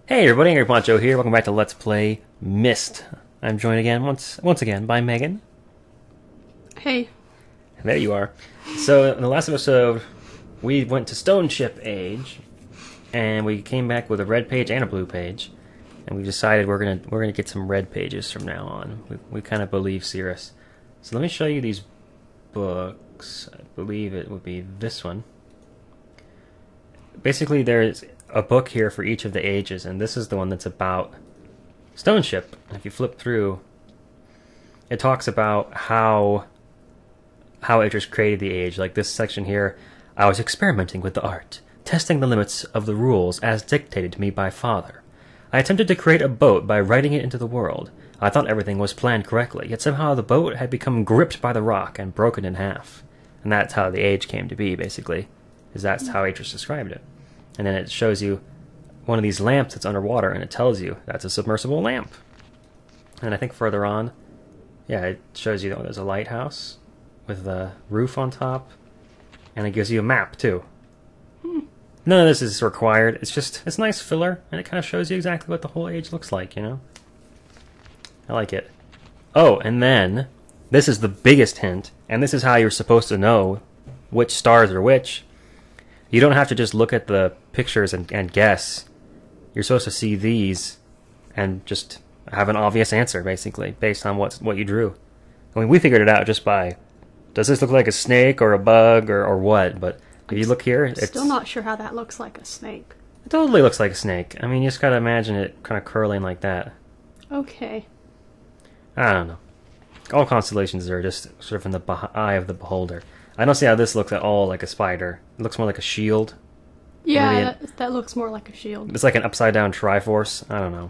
Hey everybody, angryponcho here. Welcome back to Let's Play MYST. I'm joined again, once again, by Megan. Hey. There you are. So, in the last episode, we went to Stone Ship Age, and we came back with a red page and a blue page, and we decided we're gonna get some red pages from now on. We kind of believe Cirrus. So let me show you these books. I believe it would be this one. Basically, there's a book here for each of the ages, and this is the one that's about Stone Ship. If you flip through, it talks about how Idris created the age. Like this section here, I was experimenting with the art, testing the limits of the rules as dictated to me by Father. I attempted to create a boat by writing it into the world. I thought everything was planned correctly, yet somehow the boat had become gripped by the rock and broken in half. And that's how the age came to be, basically, is that's how Idris described it. And then it shows you one of these lamps that's underwater, and it tells you that's a submersible lamp. And I think further on, yeah, it shows you that there's a lighthouse with the roof on top, and it gives you a map, too. None of this is required. It's nice filler, and it kind of shows you exactly what the whole age looks like, you know? I like it. Oh, and then, this is the biggest hint, and this is how you're supposed to know which stars are which. You don't have to just look at the pictures and guess. You're supposed to see these and just have an obvious answer, basically, based on what you drew. I mean, we figured it out just by, does this look like a snake or a bug or what? But if you look here, it's still not sure how that looks like a snake. It totally looks like a snake. I mean, you just gotta imagine it kind of curling like that. Okay. I don't know. All constellations are just sort of in the eye of the beholder. I don't see how this looks at all like a spider. It looks more like a shield. Yeah, that looks more like a shield. It's like an upside-down Triforce. I don't know.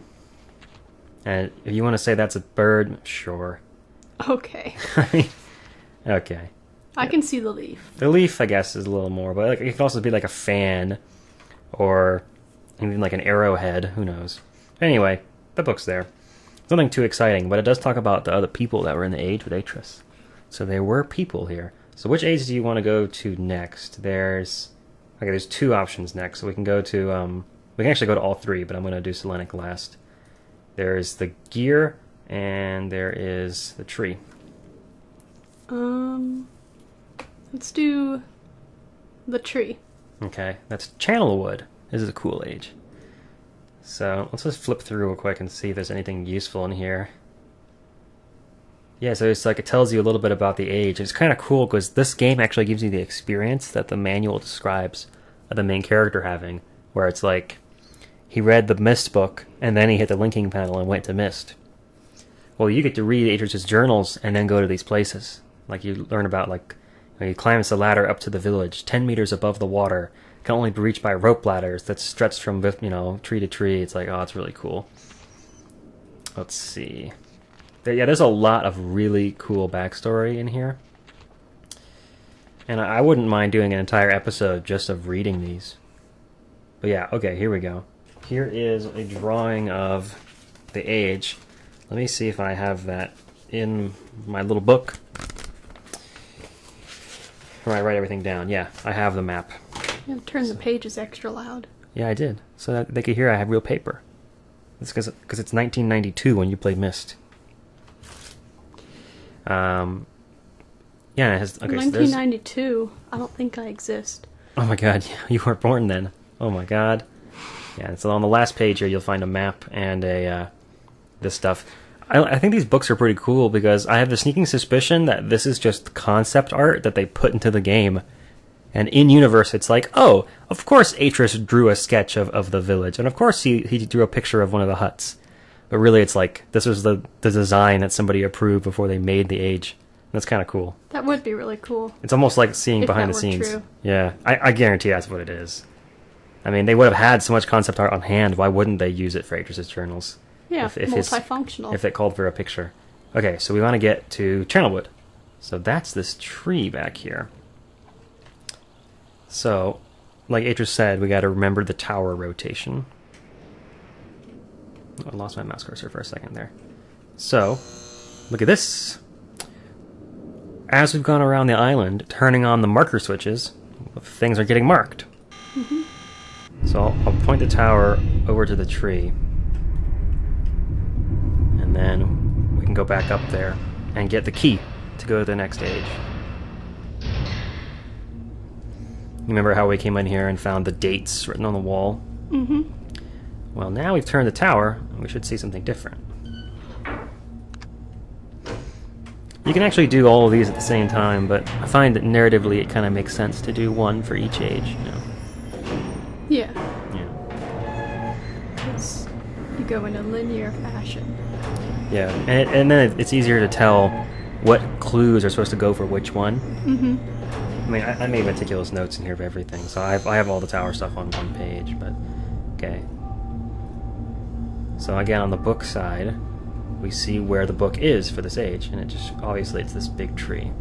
And if you want to say that's a bird, sure. Okay. Okay. I can see the leaf. The leaf, I guess, is a little more, but it could also be like a fan, or even like an arrowhead. Who knows? Anyway, the book's there. Nothing too exciting, but it does talk about the other people that were in the age with Atris. So there were people here. So which age do you want to go to next? There's two options next. So we can go to, we can actually go to all three, but I'm going to do Selenic last. There's the gear, and there is the tree. Let's do the tree. Okay, that's Channelwood. This is a cool age. So let's just flip through real quick and see if there's anything useful in here. Yeah, so it's like it tells you a little bit about the age. It's kind of cool because this game actually gives you the experience that the manual describes of the main character having, where it's like he read the MYST book and then he hit the linking panel and went to MYST. Well, you get to read Idris's journals and then go to these places. Like you learn about he climbs the ladder up to the village, 10 meters above the water. Can only be reached by rope ladders that stretch from tree to tree. It's like, oh, it's really cool. Let's see. Yeah, there's a lot of really cool backstory in here. And I wouldn't mind doing an entire episode just of reading these. But yeah, okay, here we go. Here is a drawing of the age. Let me see if I have that in my little book. Where I write everything down. Yeah, I have the map. You have to turn the pages extra loud. Yeah, I did. So that they could hear I have real paper. It's because it's 1992 when you played MYST. Yeah, it has. Okay, 1992. So I don't think I exist. Oh my god, you weren't born then. Oh my god. Yeah, so on the last page here, you'll find a map and this stuff. I think these books are pretty cool because I have the sneaking suspicion that this is just concept art that they put into the game. And in universe, it's like, oh, of course Atris drew a sketch of the village, and of course he drew a picture of one of the huts. But really, it's like, this was the design that somebody approved before they made the age. That's kind of cool. That would be really cool. It's almost like seeing if behind that the scenes. True. Yeah, I guarantee that's what it is. I mean, they would have had so much concept art on hand, why wouldn't they use it for Atris's journals? Yeah, multifunctional. If it called for a picture. Okay, so we want to get to Channelwood. So that's this tree back here. So, like Atris said, we got to remember the tower rotation. Oh, I lost my mouse cursor for a second there. So, look at this. As we've gone around the island, turning on the marker switches, things are getting marked. So I'll point the tower over to the tree. And then we can go back up there and get the key to go to the next age. You remember how we came in here and found the dates written on the wall? Mm-hmm. Well, now we've turned the tower, and we should see something different. You can actually do all of these at the same time, but I find that narratively it kind of makes sense to do one for each age, you know? Yeah. Yeah. Because you go in a linear fashion. Yeah, and then it's easier to tell what clues are supposed to go for which one. Mm-hmm. I mean, I made meticulous notes in here of everything, so I have all the tower stuff on one page, but okay. So again, on the book side, we see where the book is for this age, and it just, obviously it's this big tree.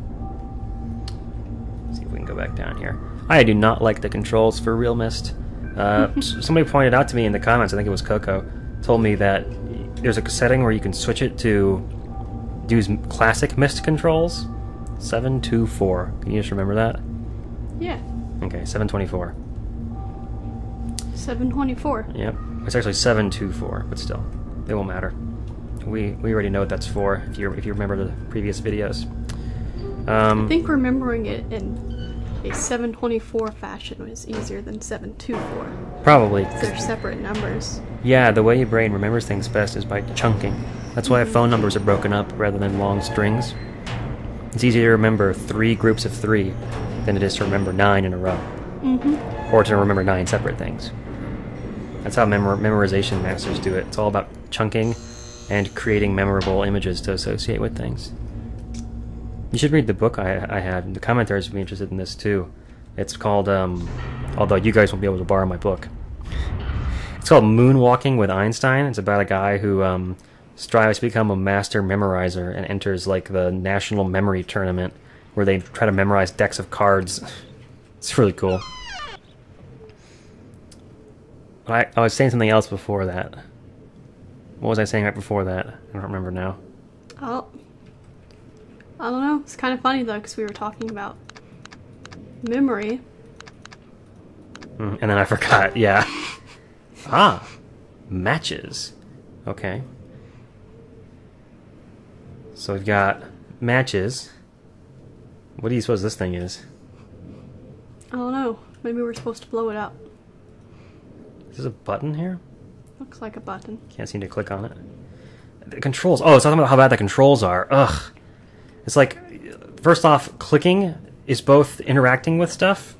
Let's see if we can go back down here. I do not like the controls for Real Mist. Somebody pointed out to me in the comments, I think it was Coco, told me that there's a setting where you can switch it to use classic Mist controls. 724. Can you just remember that? Yeah. Okay, 724. 724. Yep. It's actually 724, but still, it won't matter. We already know what that's for if you remember the previous videos. I think remembering it in a 724 fashion was easier than 724. Probably. They're separate numbers. Yeah, the way your brain remembers things best is by chunking. That's why phone numbers are broken up rather than long strings. It's easier to remember 3 groups of 3 than it is to remember 9 in a row. Mm-hmm. Or to remember 9 separate things. That's how memorization masters do it. It's all about chunking and creating memorable images to associate with things. You should read the book I have. The commenters would be interested in this too. It's called, although you guys won't be able to borrow my book. It's called Moonwalking with Einstein. It's about a guy who strives to become a master memorizer and enters like the National Memory Tournament where they try to memorize decks of cards. It's really cool. I was saying something else before that. What was I saying right before that? I don't remember now. Oh. I don't know. It's kind of funny though because we were talking about memory. And then I forgot, yeah. Ah, matches. Okay. So we've got matches. What do you suppose this thing is? I don't know. Maybe we're supposed to blow it up. Is this a button here? Looks like a button. Can't seem to click on it. The controls. Oh, it's talking about how bad the controls are. Ugh. It's like, first off, clicking is both interacting with stuff.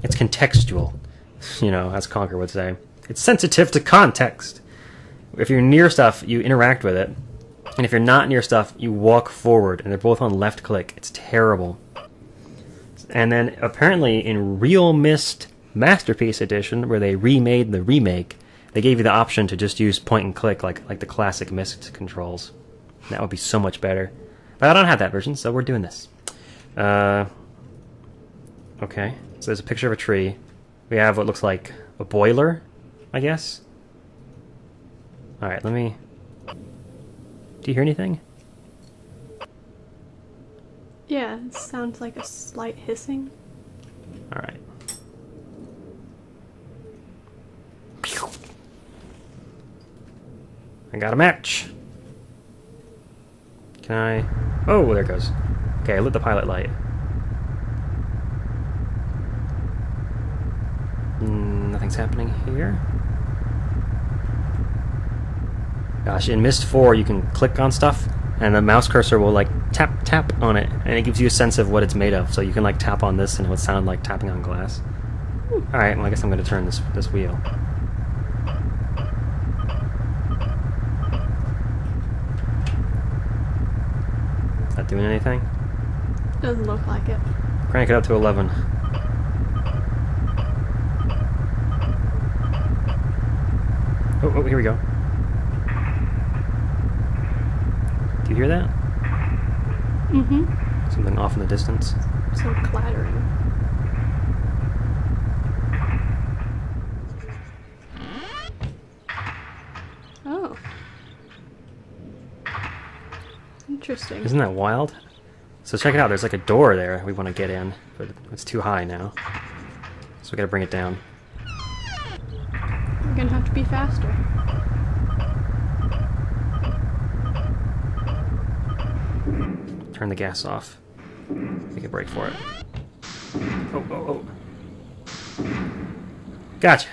It's contextual. You know, as Conker would say. It's sensitive to context. If you're near stuff, you interact with it. And if you're not near stuff, you walk forward. And they're both on left click. It's terrible. And then, apparently, in Real Mist Masterpiece Edition, where they remade the remake, they gave you the option to just use point and click like the classic Mist controls. That would be so much better. But I don't have that version, so we're doing this. Okay, so there's a picture of a tree. We have what looks like a boiler, I guess. Alright, let me... Do you hear anything? Yeah, it sounds like a slight hissing. Alright. I got a match. Can I... Oh, there it goes. Okay, I lit the pilot light. Nothing's happening here. Gosh, in Myst 4 you can click on stuff and the mouse cursor will like tap on it and it gives you a sense of what it's made of. So you can like tap on this and it would sound like tapping on glass. Alright, well I guess I'm going to turn this wheel. Is that doing anything? Doesn't look like it. Crank it up to 11. Oh, here we go. Do you hear that? Mm-hmm. Something off in the distance. Some clattering. Oh. Interesting. Isn't that wild? So check it out, there's like a door there we want to get in, but it's too high now. So we gotta bring it down. to be faster. Turn the gas off. Make a break for it. Oh, oh, oh. Gotcha.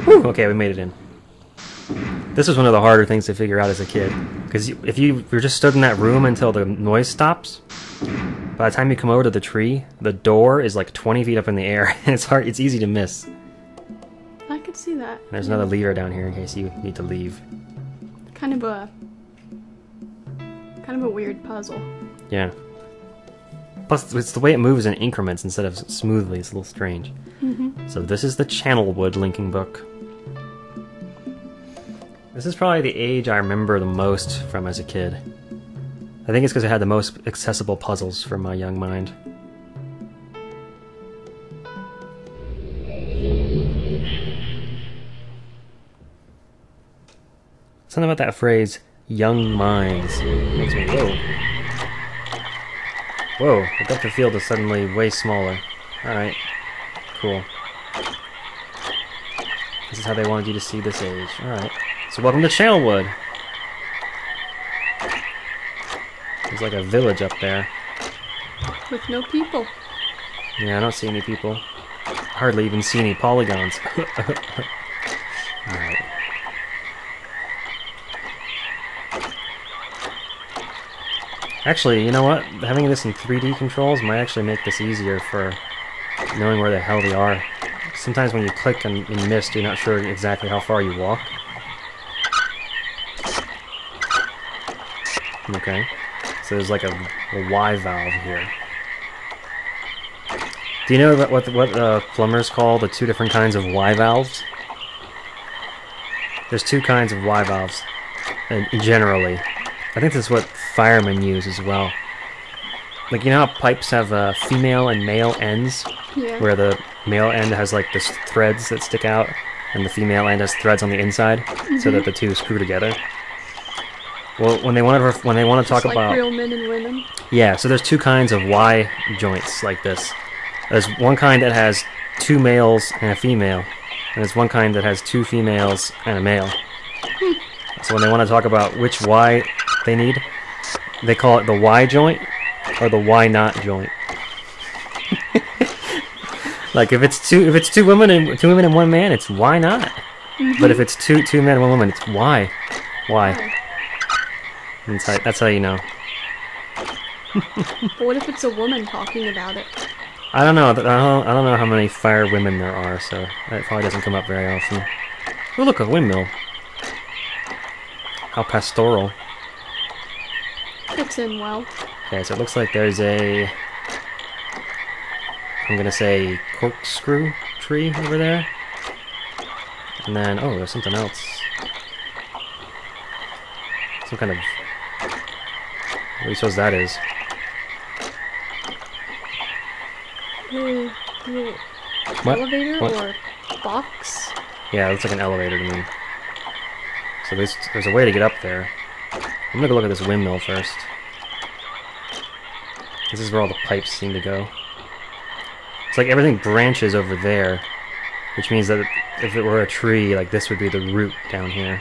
Whew, okay, we made it in. This was one of the harder things to figure out as a kid. Because if you're just stood in that room until the noise stops, by the time you come over to the tree, the door is like 20 feet up in the air, and it's easy to miss. I could see that. There's another lever down here in case you need to leave. Kind of a weird puzzle. Yeah. Plus, it's the way it moves in increments instead of smoothly. It's a little strange. Mm-hmm. So this is the Channelwood linking book. This is probably the age I remember the most from as a kid. I think it's because it had the most accessible puzzles for my young mind. Something about that phrase, young minds, makes me, whoa. Whoa, the depth of field is suddenly way smaller. Alright, cool. This is how they wanted you to see this age. Alright, so welcome to Channelwood. There's like a village up there. With no people. Yeah, I don't see any people. Hardly even see any polygons. Alright. Actually, you know what? Having this in 3D controls might actually make this easier for knowing where the hell they are. Sometimes when you click in MYST, you're not sure exactly how far you walk. Okay. So there's like a Y valve here. Do you know what plumbers call the two different kinds of Y valves? There's two kinds of Y valves, generally. I think that's what firemen use as well. Like, you know how pipes have female and male ends? Yeah. Where the male end has like this threads that stick out, and the female end has threads on the inside, so that the two screw together. Well, when they want to talk like about real men and women. Yeah, so there's two kinds of Y joints like this. There's one kind that has two males and a female, and there's one kind that has two females and a male. So when they want to talk about which Y they need, they call it the Y joint or the Y not joint. Like if it's two women and one man, it's why not? Mm-hmm. But if it's two men and one woman, it's why. That's how you know. But what if it's a woman talking about it? I don't know. I don't know how many fire women there are, so that probably doesn't come up very often. Oh, look, a windmill. How pastoral. Fits in well. Okay, so it looks like there's a, I'm gonna say, corkscrew tree over there. And then, oh, there's something else. Some kind of, what do you suppose that is? Elevator or box? Yeah, it looks like an elevator to me. So there's a way to get up there. I'm gonna go look at this windmill first. This is where all the pipes seem to go. It's like everything branches over there, which means that if it were a tree, like this would be the root down here.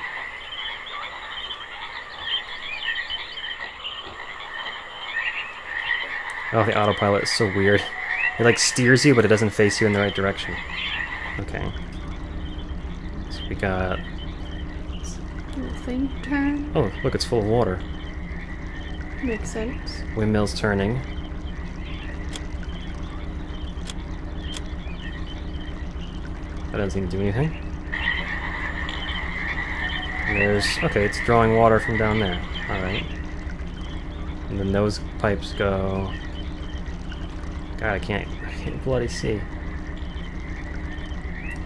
Oh, the autopilot is so weird. It like steers you, but it doesn't face you in the right direction. Okay. So we got... Little thing turn. Oh, look, it's full of water. Makes sense. Windmill's turning. That doesn't seem to do anything. And there's... okay, it's drawing water from down there. Alright. And then those pipes go... God, I can't bloody see.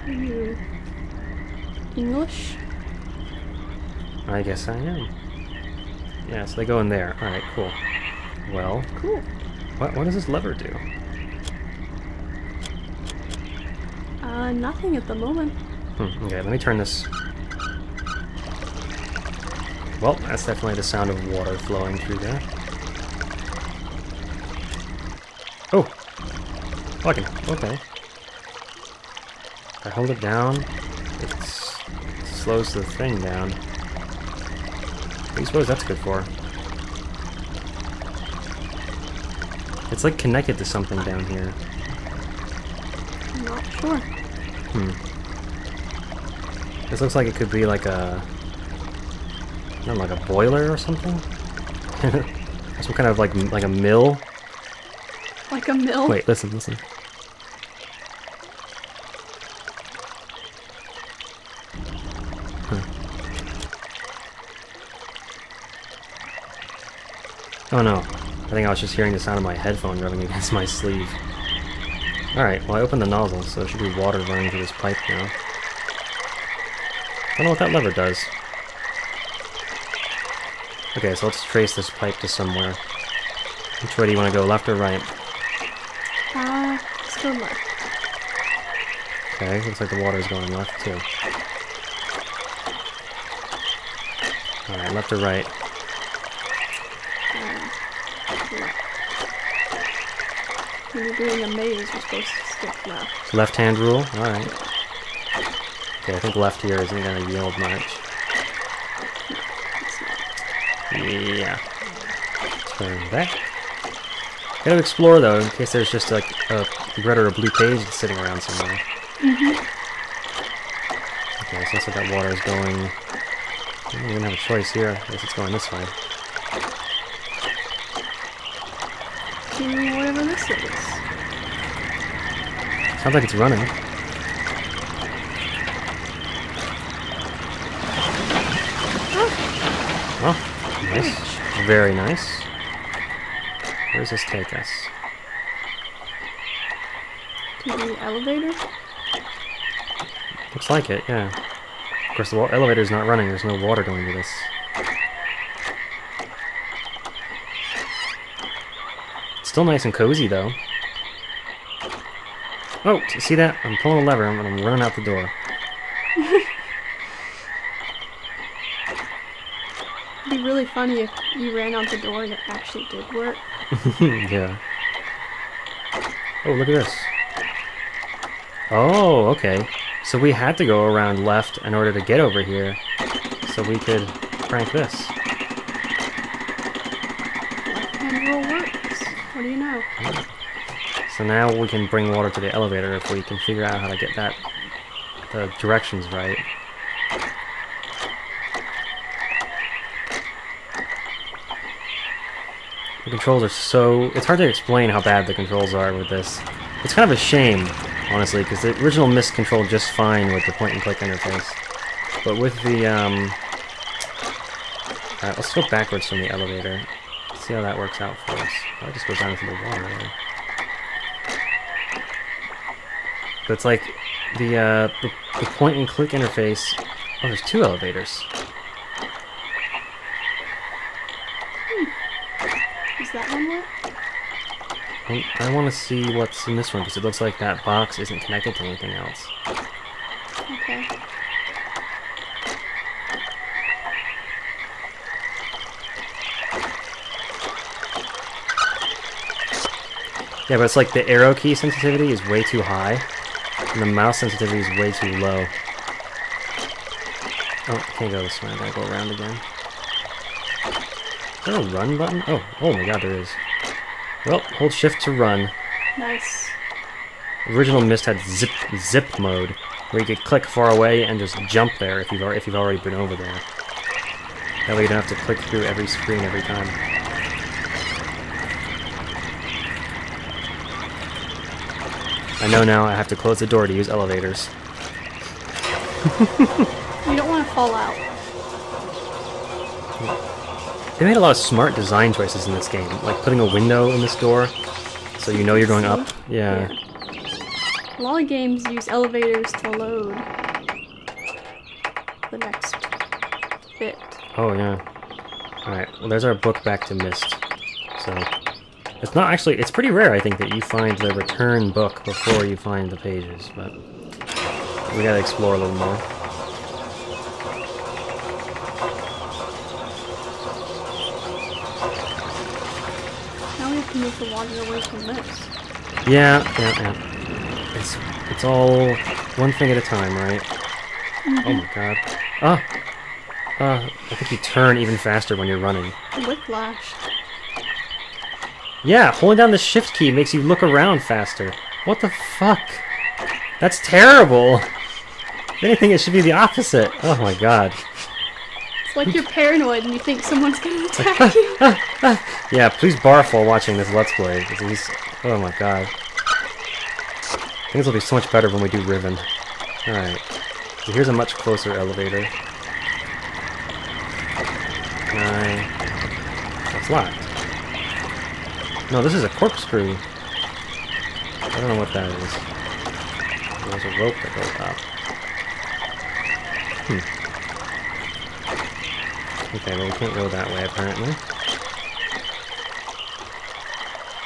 Are you English? I guess I am. Yeah, so they go in there. Alright, cool. Well... Cool. What does this lever do? Nothing at the moment. Okay, let me turn this... Well, that's definitely the sound of water flowing through there. Oh! Okay. I hold it down. It's slows the thing down. What do you suppose that's good for? It's like connected to something down here. I'm not sure. This looks like it could be like a... I don't know, like a boiler or something? Some kind of like a mill? Like a mill? Wait, listen. Oh no, I think I was just hearing the sound of my headphone rubbing against my sleeve. Alright, well I opened the nozzle, so there should be water running through this pipe now. I don't know what that lever does. Okay, so let's trace this pipe to somewhere. Which way do you want to go, left or right? Let's go left. Okay, looks like the water is going left too. Alright, left or right? Left. When you're doing a maze, you're supposed to stick left. Left-hand rule? Alright. Okay, I think left here isn't going to yield much. Yeah. Turn back. Gotta explore though, in case there's just like a red or a blue page that's sitting around somewhere. Okay, so looks like that water is going... I don't even have a choice here. I guess it's going this way. Whatever this is. Sounds like it's running. Oh, nice. Very nice. Where does this take us? To the elevator? Looks like it, yeah. Of course, the elevator's not running. There's no water going to this. It's still nice and cozy, though. Oh, see that? I'm pulling a lever and I'm running out the door. It'd be really funny if you ran out the door and it actually did work. Yeah. Oh, look at this. Oh, okay. So we had to go around left in order to get over here, so we could crank this. Left-hand rule works. What do you know? So now we can bring water to the elevator if we can figure out how to get the directions right. The controls are so... It's hard to explain how bad the controls are with this. It's kind of a shame, honestly, because the original MYST controlled just fine with the point-and-click interface. But with the, Alright, let's go backwards from the elevator. See how that works out for us. Oh, it just goes down into the water there. But it's like, the point-and-click interface... Oh, there's two elevators. Does that one work? I want to see what's in this one, because it looks like that box isn't connected to anything else. Okay. Yeah, but it's like the arrow key sensitivity is way too high, and the mouse sensitivity is way too low. Oh, I can't go this way, I gotta go around again. Is there a run button? Oh my god, there is. Well, hold shift to run. Nice. Original MYST had zip mode, where you could click far away and just jump there if you've already been over there. That way you don't have to click through every screen every time. I know now I have to close the door to use elevators. You don't want to fall out. They made a lot of smart design choices in this game, like putting a window in this door, so you know you're going up. Yeah. A lot of games use elevators to load the next bit. Oh yeah. Alright, well there's our book back to MYST. So, it's not actually, it's pretty rare I think that you find the return book before you find the pages, but we gotta explore a little more. To move the water away from this. Yeah. It's all one thing at a time, right? Oh my god. I think you turn even faster when you're running. Whiplash. Yeah, holding down the shift key makes you look around faster. What the fuck? That's terrible! If anything, it should be the opposite. Oh my god. It's like you're paranoid and you think someone's gonna attack you. Yeah, please barf while watching this Let's Play. Oh my god. Things will be so much better when we do Riven. Alright. So here's a much closer elevator. That's locked. No, this is a corkscrew. I don't know what that is. There's a rope that goes up. Okay, well we can't go that way apparently.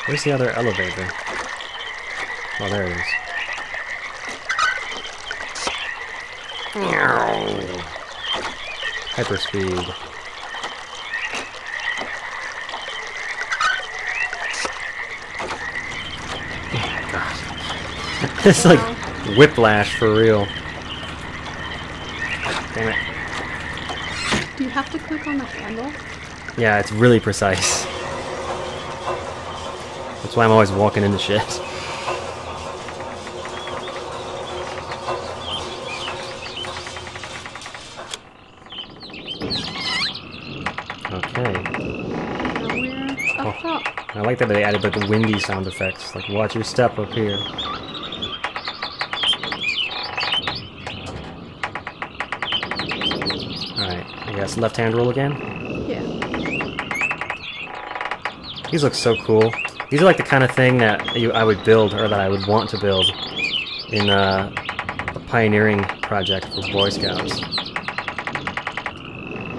Where's the other elevator? Oh, there it is. Hyperspeed. Oh, God. It's like whiplash for real. Damn it. Do you have to click on the handle? Yeah, it's really precise. That's why I'm always walking into shit. Okay. Now we're up top. I like that they added like the windy sound effects. Like, watch your step up here. Alright, I guess left-hand roll again? Yeah. These look so cool. These are like the kind of thing that I would build, or that I would want to build, in a pioneering project for Boy Scouts.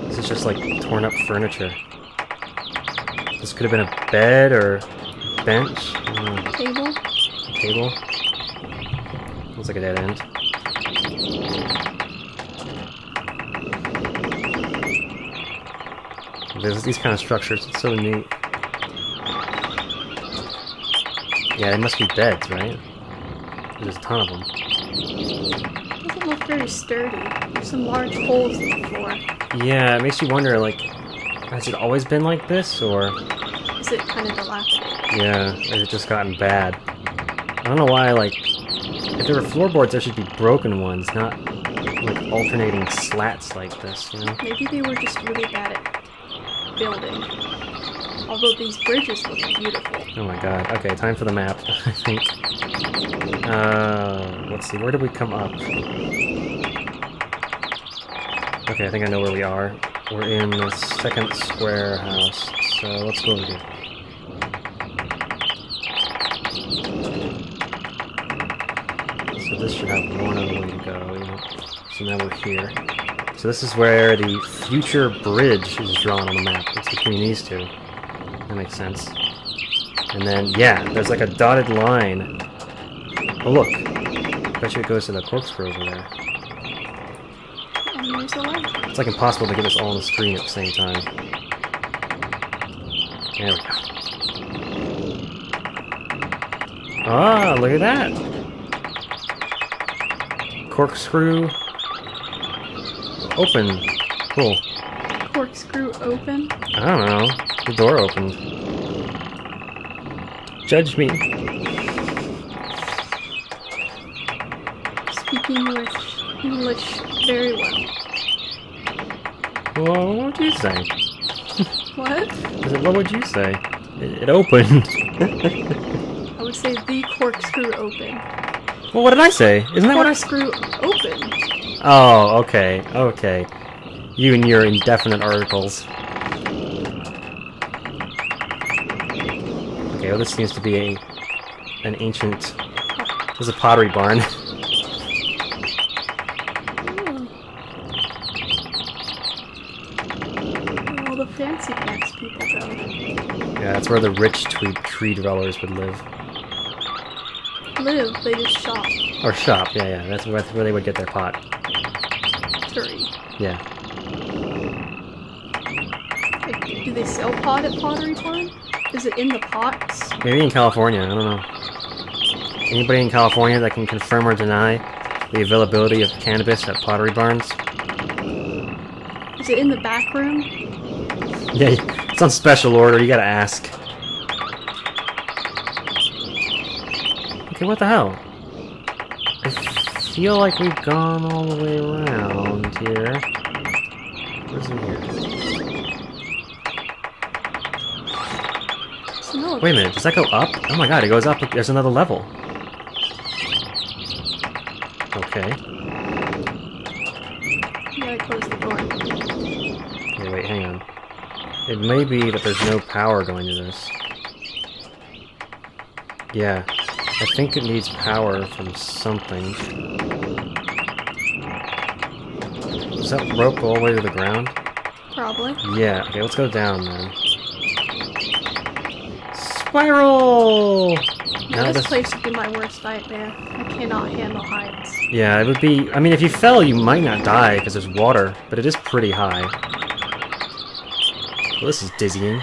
This is just like torn up furniture. This could have been a bed or a bench. Table. A table. Looks like a dead end. There's these kind of structures. It's so neat. Yeah, they must be beds, right? There's a ton of them. Doesn't look very sturdy. There's some large holes in the floor. Yeah, it makes you wonder, like, has it always been like this, or... Is it kind of dilapidated? Yeah, or has it just gotten bad? I don't know why, like, if there were floorboards, there should be broken ones, not, like, alternating slats like this, you know? Maybe they were just really bad at building. Although these bridges look beautiful. Oh my god. Okay, time for the map, I think. Let's see, where did we come up? Okay, I think I know where we are. We're in the second square house, so let's go over here. So this should have one other way to go, yeah. So now we're here. So this is where the future bridge is drawn on the map. It's between these two. That makes sense. And then, yeah, there's like a dotted line. Oh, look. Bet you it goes to the corkscrew over there. And there's a light. It's like impossible to get this all on the screen at the same time. There we go. Ah, look at that. Corkscrew. Open. Cool. Corkscrew open. I don't know. The door opened. Judge me. Speaking English very well. Well, what would you say? What? I said, what would you say? It opened. I would say the corkscrew open. Well, what did I say? Isn't that what I said? Corkscrew open. Oh, okay, okay. You and your indefinite articles. Okay, well this seems to be an ancient... This is a pottery barn. Where all the fancy pants people go. Yeah, that's where the rich tree dwellers would live. Live, they just shop. Or shop, yeah, that's where they would get their pot. Curry. Yeah. Like, do they sell pot at Pottery Barn? Is it in the pots? Maybe in California, I don't know. Anybody in California that can confirm or deny the availability of cannabis at pottery barns? Is it in the back room? Yeah, it's on special order. You gotta ask. Okay, what the hell? I feel like we've gone all the way around here. What's in here? No. Wait a minute, does that go up? Oh my god, it goes up. There's another level. Okay. You gotta close the door. Okay, wait, hang on. It may be that there's no power going to this. Yeah, I think it needs power from something. Does that rope go all the way to the ground? Probably. Yeah, okay, let's go down then. Spiral! Yeah, this place would be my worst nightmare. I cannot handle heights. Yeah, it would be... I mean, if you fell, you might not die because there's water, but it is pretty high. Well, this is dizzying.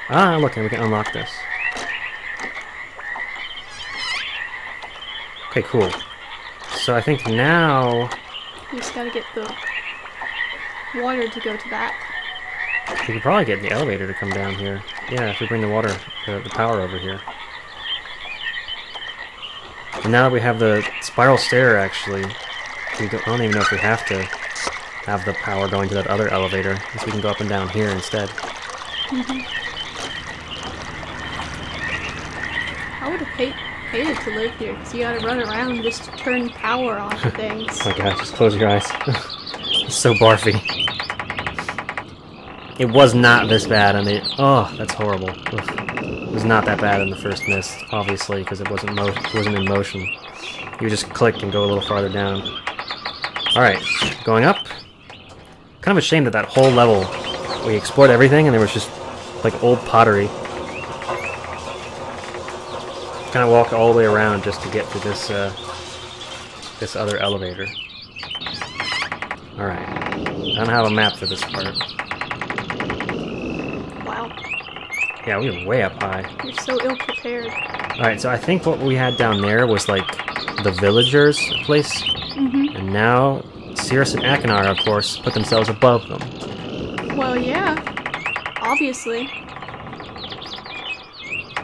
Ah, look, we can unlock this. Okay, cool. So I think now... You just gotta get the water to go to that. We could probably get the elevator to come down here. Yeah, if we bring the water, the power over here. And now that we have the spiral stair, actually, I don't even know if we have to have the power going to that other elevator, because we can go up and down here instead. I would have hated to live here, because you gotta run around just to turn power on to things. Oh my god, just close your eyes. It's so barfy. It was not this bad, and oh, that's horrible. Ugh. It was not that bad in the first Myst, obviously, because it wasn't in motion. You just click and go a little farther down. Alright, going up. Kind of a shame that whole level, we explored everything, and there was just, like, old pottery. Kind of walked all the way around just to get to this, this other elevator. Alright. I don't have a map for this part. Yeah, we were way up high. You're so ill-prepared. Alright, so I think what we had down there was, like, the villagers' place. And now, Cirrus and Akinar, of course, put themselves above them. Well, yeah. Obviously.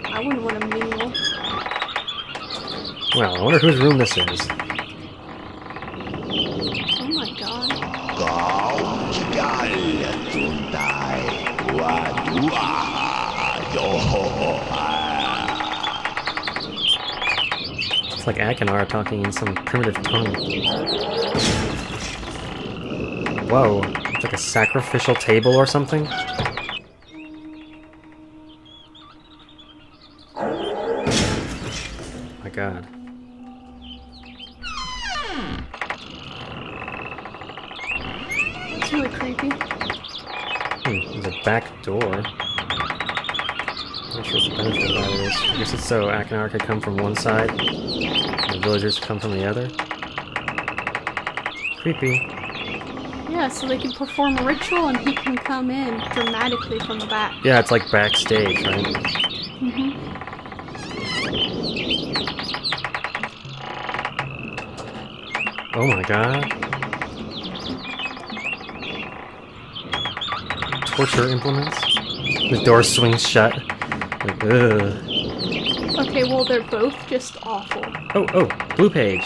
I wouldn't want to mingle. Well, I wonder whose room this is. Oh my god. It's like Akinar talking in some primitive tongue. Whoa, it's like a sacrificial table or something? My god. It's really creepy. There's a back door. Not sure what the benefit of that is. I guess it's so Akinar could come from one side, and the villagers come from the other. Creepy. Yeah, so they can perform a ritual and he can come in dramatically from the back. Yeah, it's like backstage, right? Oh my god. Torture implements? The door swings shut. Like, ugh. Okay, well, they're both just awful. Oh, blue page.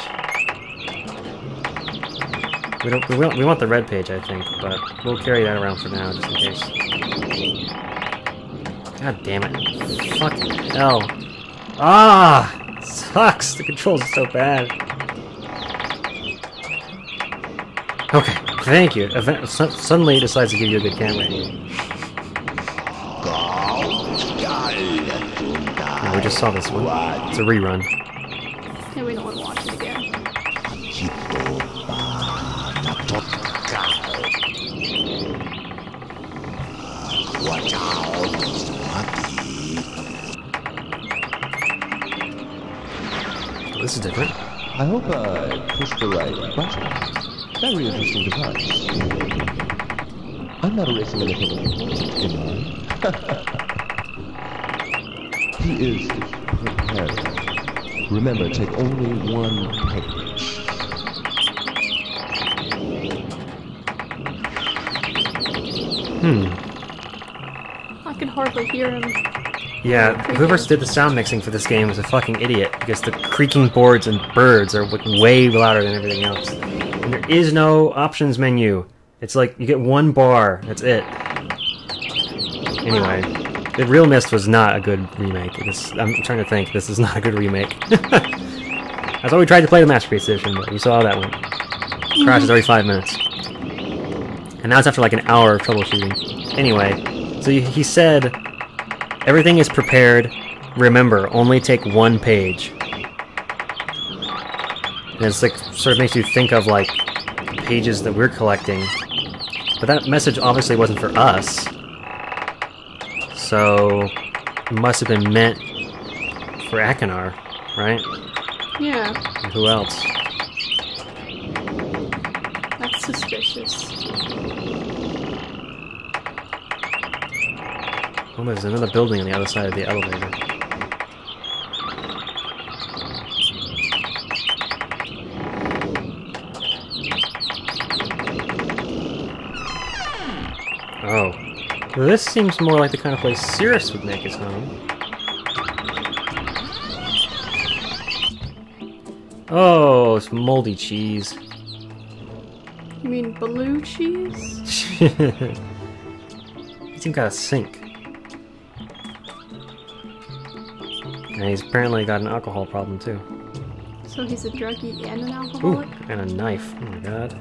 We want the red page, I think, but we'll carry that around for now, just in case. God damn it. Fucking hell. Ah! Sucks! The controls are so bad. Okay, thank you. Suddenly it decides to give you a good camera angle. Oh, we just saw this one. It's a rerun. And we don't want to watch it again. This is different. I hope I pushed the right button. Very interesting device. I'm not erasing anything important, am I? He is prepared. Remember, take only one page. I can hardly hear him. Yeah, whoever did the sound mixing for this game is a fucking idiot, because the creaking boards and birds are like way louder than everything else. And there is no options menu. It's like, you get one bar, that's it. Anyway, the Real Mist was not a good remake. I'm trying to think, this is not a good remake. I thought we tried to play the Masterpiece Edition, but you saw how that went. Crashes every 5 minutes. And now it's after like an hour of troubleshooting. Anyway, so he said, everything is prepared. Remember, only take one page. And it's like, sort of makes you think of like pages that we're collecting. But that message obviously wasn't for us. So, it must have been meant for Akinar, right? Yeah. And who else? That's suspicious. Oh, there's another building on the other side of the elevator. Oh. Well, this seems more like the kind of place Cirrus would make his home. Oh, it's moldy cheese. You mean blue cheese? He's even got a sink. And he's apparently got an alcohol problem too. So he's a druggie and an alcoholic? Ooh, and a knife. Oh my god.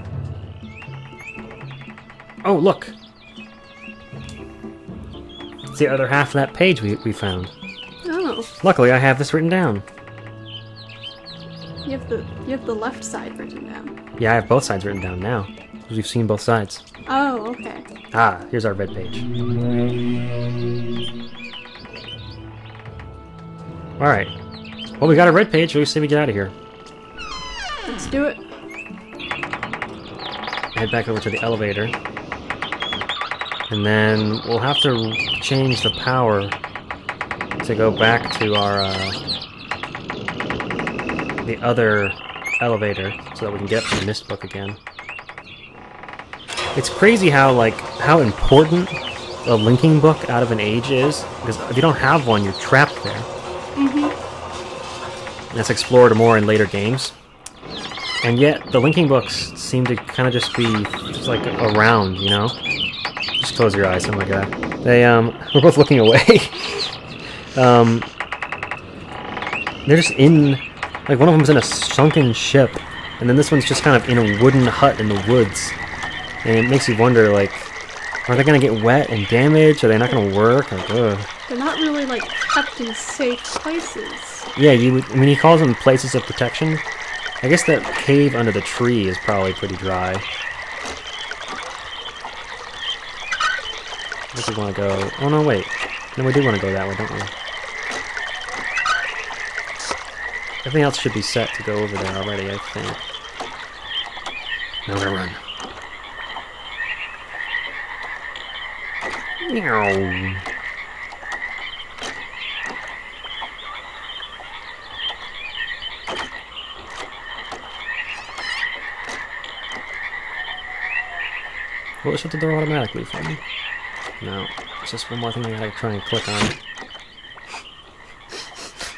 Oh, look! It's the other half of that page we found. Oh. Luckily, I have this written down. You have the left side written down. Yeah, I have both sides written down now. Because we've seen both sides. Oh, okay. Ah, here's our red page. Alright. Well, we got a red page, so we say we get out of here. Let's do it. Head back over to the elevator. And then we'll have to change the power to go back to our, the other elevator so that we can get up to the MYST book again. It's crazy how important a linking book out of an age is, because if you don't have one, you're trapped there. And that's explored more in later games. And yet, the linking books seem to kind of just be just like around, you know? Just close your eyes, oh my god. They, we're both looking away. They're just in, like one of them's in a sunken ship, and then this one's just kind of in a wooden hut in the woods. And it makes you wonder, like, are they gonna get wet and damaged? Are they not gonna work? Like, ugh. They're not really, like, kept in safe places. Yeah, I mean, he calls them places of protection. I guess that cave under the tree is probably pretty dry. I think we want to go... Oh, no, wait. No, we do want to go that way, don't we? Everything else should be set to go over there already, I think. Now we're gonna run. Meow. Will it shut the door automatically for me? No. It's just one more thing I gotta try and click on.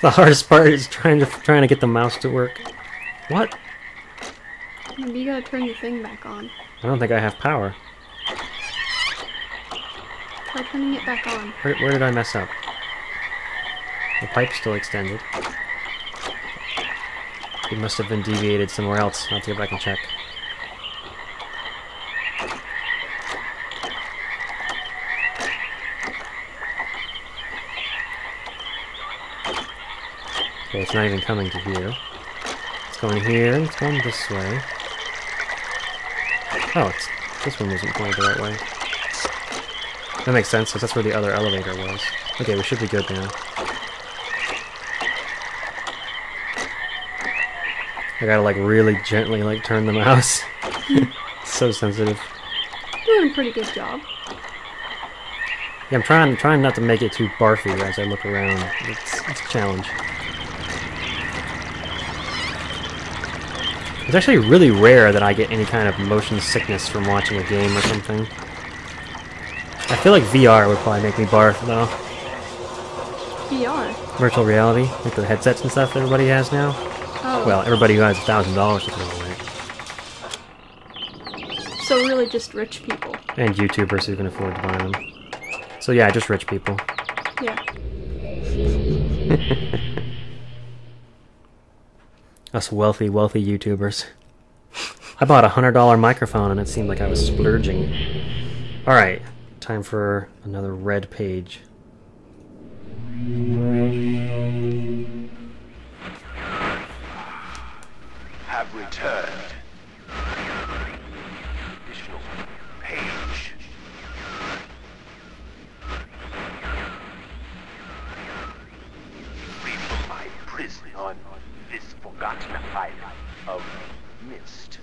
The hardest part is trying to get the mouse to work. What? Maybe you gotta turn the thing back on. I don't think I have power. Try turning it back on. Where did I mess up? The pipe's still extended. It must have been deviated somewhere else. I'll have to go back and check. Okay, it's not even coming to here. It's going here, and it's going this way. Oh, this one wasn't pointed the right way. That makes sense, because that's where the other elevator was. Okay, we should be good now. I gotta, like, really gently, like, turn the mouse. It's so sensitive. Doing a pretty good job. Yeah, I'm trying not to make it too barfy as I look around. It's a challenge. It's actually really rare that I get any kind of motion sickness from watching a game or something. I feel like VR would probably make me barf, though. VR? Virtual reality, like the headsets and stuff that everybody has now. Oh. Well, everybody who has $1,000 to throw away. So really just rich people. And YouTubers who can afford to buy them. So yeah, just rich people. Yeah. Us wealthy YouTubers. I bought a $100 microphone and it seemed like I was splurging. Alright, time for another red page. Have returned. Additional page. Free from my prison on this forgotten island of MYST.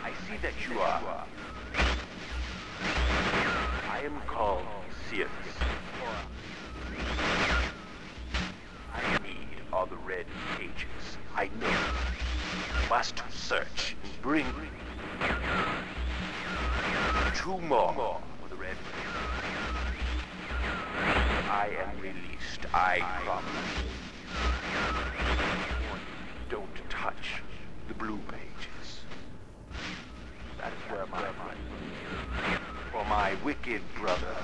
I see that you are. I am called Sirius. I need all the red pages. I know. Must search and bring 2 more for the red pages. I am released, I promise. Don't touch the blue pages. That is where my mind. For my wicked brother,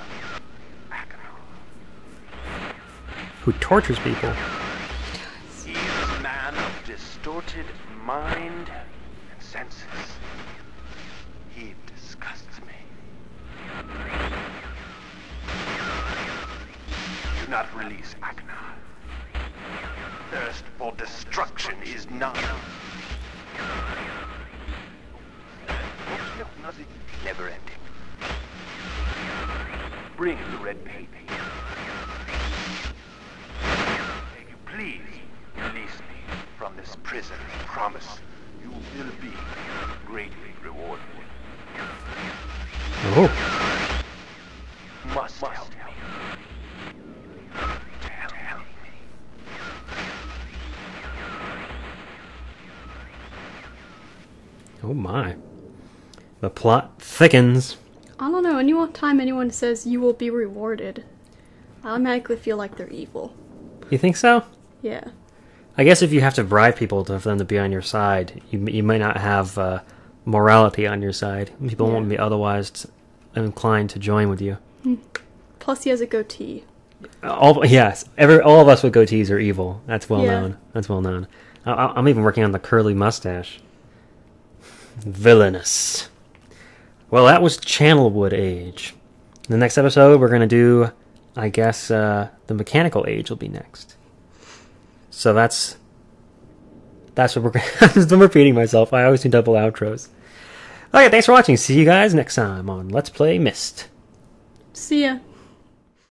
Who tortures people. he is a man of distorted mind and senses. He disgusts me. Do not release Aknar. Thirst for destruction is none. Never ending. Bring the red paper. May you please release me from this prison. Promise you will be greatly rewarded. Oh. You must help me. To help me. Oh my. The plot thickens. I don't know, anytime anyone says you will be rewarded, I automatically feel like they're evil. You think so? Yeah. I guess if you have to bribe people for them to be on your side, you might not have morality on your side. People won't be otherwise inclined to join with you. Plus he has a goatee. Yes, all of us with goatees are evil. That's well Yeah. known. That's well known. I'm even working on the curly mustache. Villainous. Well, that was Channelwood Age. In the next episode, we're going to do, I guess, the Mechanical Age will be next. So that's what we're going to... I'm repeating myself. I always do double outros. Okay, thanks for watching. See you guys next time on Let's Play MYST. See ya.